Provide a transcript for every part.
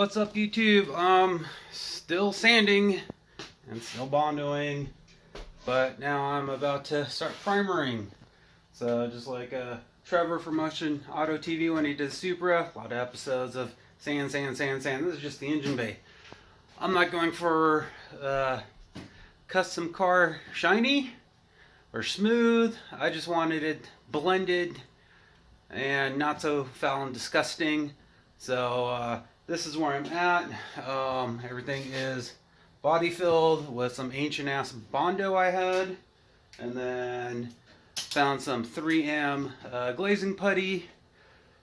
What's up, YouTube? Still sanding and still bondoing, but now I'm about to start primering. So just like Trevor from Motion Auto TV when he did Supra, a lot of episodes of sand. This is just the engine bay. I'm not going for custom car shiny or smooth. I just wanted it blended and not so foul and disgusting. So this is where I'm at. Everything is body filled with some ancient ass Bondo I had, and then found some 3M glazing putty.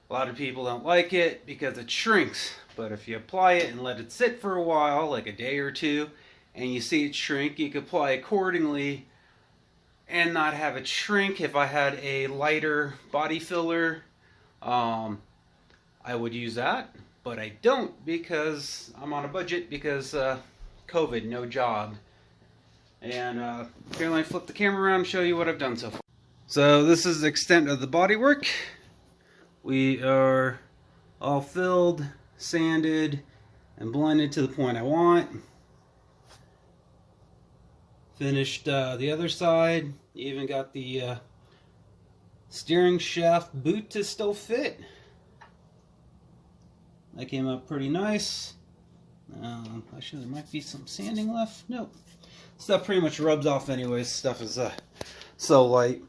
A lot of people don't like it because it shrinks, but if you apply it and let it sit for a while, like a day or two, and you see it shrink, you can apply accordingly and not have it shrink. If I had a lighter body filler, I would use that, but I don't because I'm on a budget because COVID, no job. And here, let me flip the camera around and show you what I've done so far. So this is the extent of the bodywork. We are all filled, sanded, and blended to the point I want. Finished the other side. Even got the steering shaft boot to still fit. That came out pretty nice. Actually, there might be some sanding left. Nope. Stuff pretty much rubs off anyways. Stuff is so light.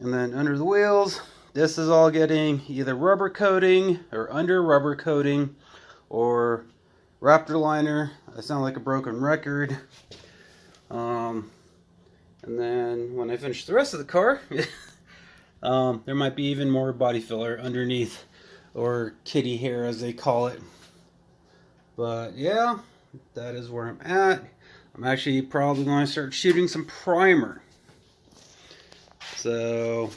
And then under the wheels, this is all getting either rubber coating or under rubber coating or Raptor liner. I sound like a broken record. And then when I finish the rest of the car, there might be even more body filler underneath, or kitty hair as they call it. But yeah, that is where I'm at. I'm actually probably going to start shooting some primer. So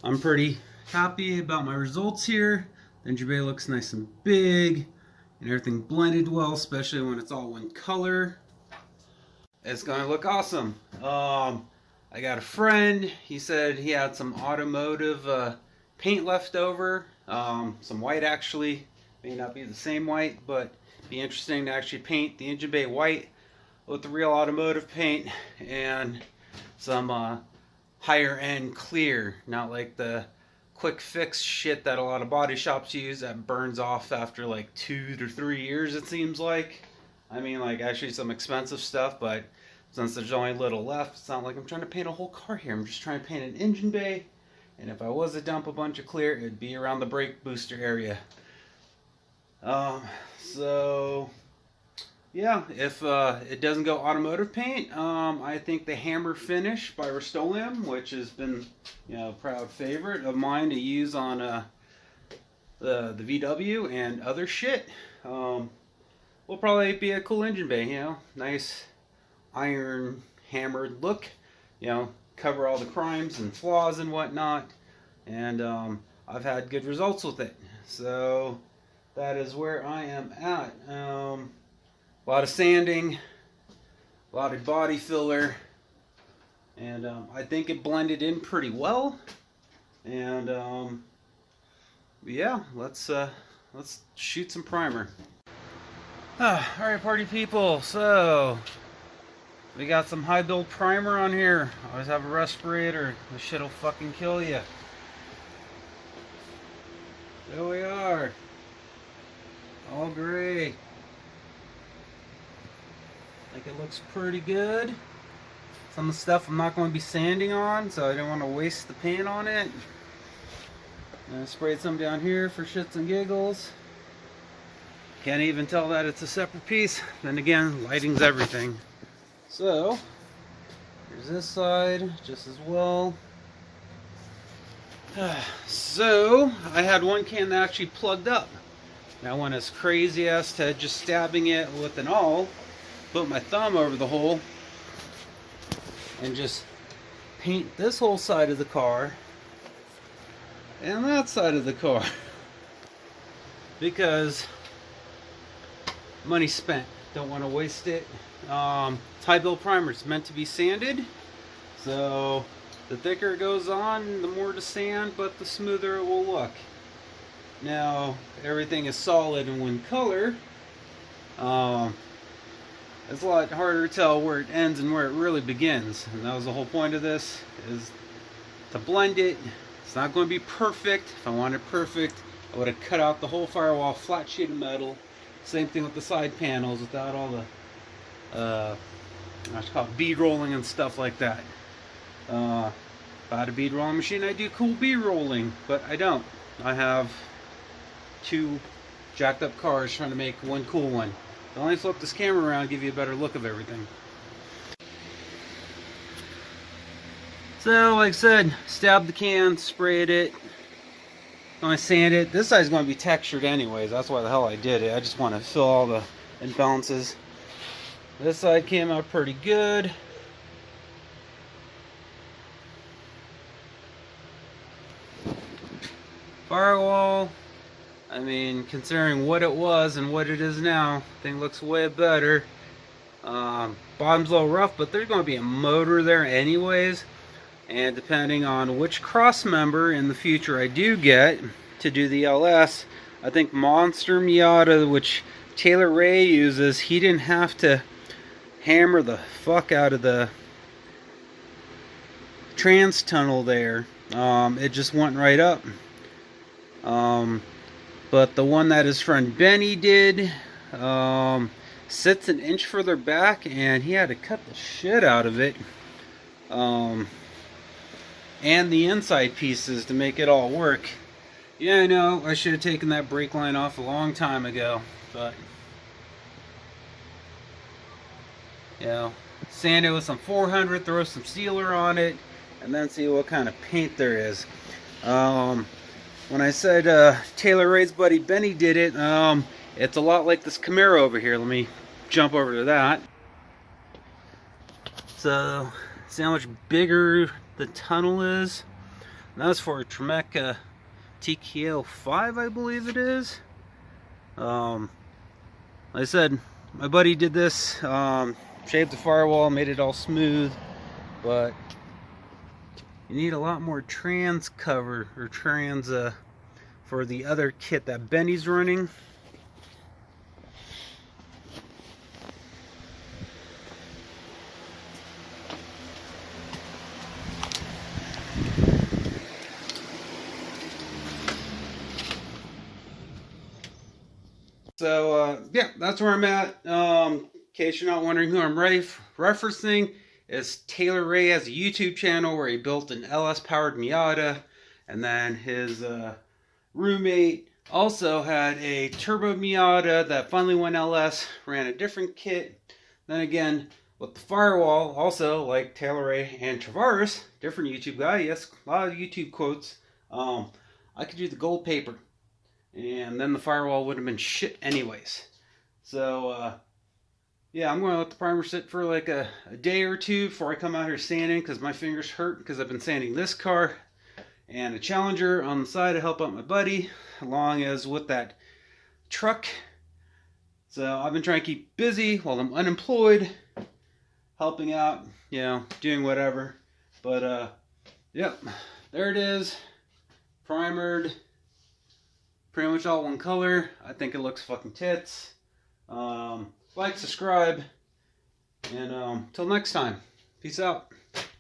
I'm pretty happy about my results here. The engine bay looks nice and big and everything blended well, especially when it's all one color. It's going to look awesome. I got a friend, he said he had some automotive paint left over. Some white actually, may not be the same white, but be interesting to actually paint the engine bay white with the real automotive paint and some higher end clear, not like the quick fix shit that a lot of body shops use that burns off after like 2 to 3 years, it seems like. I mean, like, actually some expensive stuff, but since there's only little left, it's not like I'm trying to paint a whole car here. I'm just trying to paint an engine bay. And if I was to dump a bunch of clear, it'd be around the brake booster area. So yeah, if it doesn't go automotive paint, I think the hammer finish by Rust-Oleum, which has been, you know, a proud favorite of mine to use on the VW and other shit, will probably be a cool engine bay. You know, nice iron hammered look. You know, cover all the crimes and flaws and whatnot, and I've had good results with it. So that is where I am at. A lot of sanding, a lot of body filler, and I think it blended in pretty well. And yeah, let's shoot some primer. Alright, party people, so we got some high build primer on here. Always have a respirator. This shit'll fucking kill you. There we are. All gray. I think it looks pretty good. Some of the stuff I'm not going to be sanding on, so I didn't want to waste the paint on it. And I sprayed some down here for shits and giggles. Can't even tell that it's a separate piece. Then again, lighting's everything. So, here's this side, just as well. So, I had one can that actually plugged up. And I went as crazy as to just stabbing it with an awl, put my thumb over the hole, and just paint this whole side of the car, and that side of the car. Because, money spent. Don't want to waste it. High build primer is meant to be sanded, so the thicker it goes on, the more to sand, but the smoother it will look. Now everything is solid in one color. It's a lot harder to tell where it ends and where it really begins, and that was the whole point of this, is to blend it. It's not going to be perfect. If I wanted perfect, I would have cut out the whole firewall, flat sheet of metal. Same thing with the side panels, without all the what's called bead rolling and stuff like that. If I had a bead rolling machine, I'd do cool bead rolling, but I don't. I have two jacked up cars trying to make one cool one. So let me flip this camera around and give you a better look of everything. So, like I said, stabbed the can, sprayed it. I sand it. This side's going to be textured anyways. That's why the hell I did it. I just want to fill all the imbalances. This side came out pretty good. Firewall, I mean, considering what it was and what it is now, thing looks way better. Bottom's a little rough, but there's going to be a motor there anyways. And depending on which cross member in the future I do get to do the LS, I think Monster Miata, which Taylor Ray uses, he didn't have to hammer the fuck out of the trans tunnel there. It just went right up. But the one that his friend Benny did sits an inch further back, and he had to cut the shit out of it. And the inside pieces to make it all work. Yeah, I know, I should have taken that brake line off a long time ago, but you know, sand it with some 400, throw some sealer on it, and then see what kind of paint there is. When I said Taylor Ray's buddy Benny did it, it's a lot like this Camaro over here. Let me jump over to that. So, see how much bigger the tunnel is? And that's for a Tremecca TKO 5, I believe it is. Like I said, my buddy did this, shaved the firewall, made it all smooth, but you need a lot more trans cover, or trans for the other kit that Benny's running. So yeah, that's where I'm at. In case you're not wondering who I'm referencing, is Taylor Ray has a YouTube channel where he built an LS powered Miata, and then his roommate also had a turbo Miata that finally went LS, ran a different kit. Then again, with the firewall, also like Taylor Ray and Travaris, different YouTube guy, yes, a lot of YouTube quotes. I could do the gold paper, and then the firewall would have been shit anyways. So yeah, I'm going to let the primer sit for like a day or two before I come out here sanding, because my fingers hurt because I've been sanding this car and a Challenger on the side to help out my buddy, along as with that truck. So I've been trying to keep busy while I'm unemployed, helping out, you know, doing whatever. But yep, there it is, primered, pretty much all one color. I think it looks fucking tits. Like, subscribe, and till next time, peace out.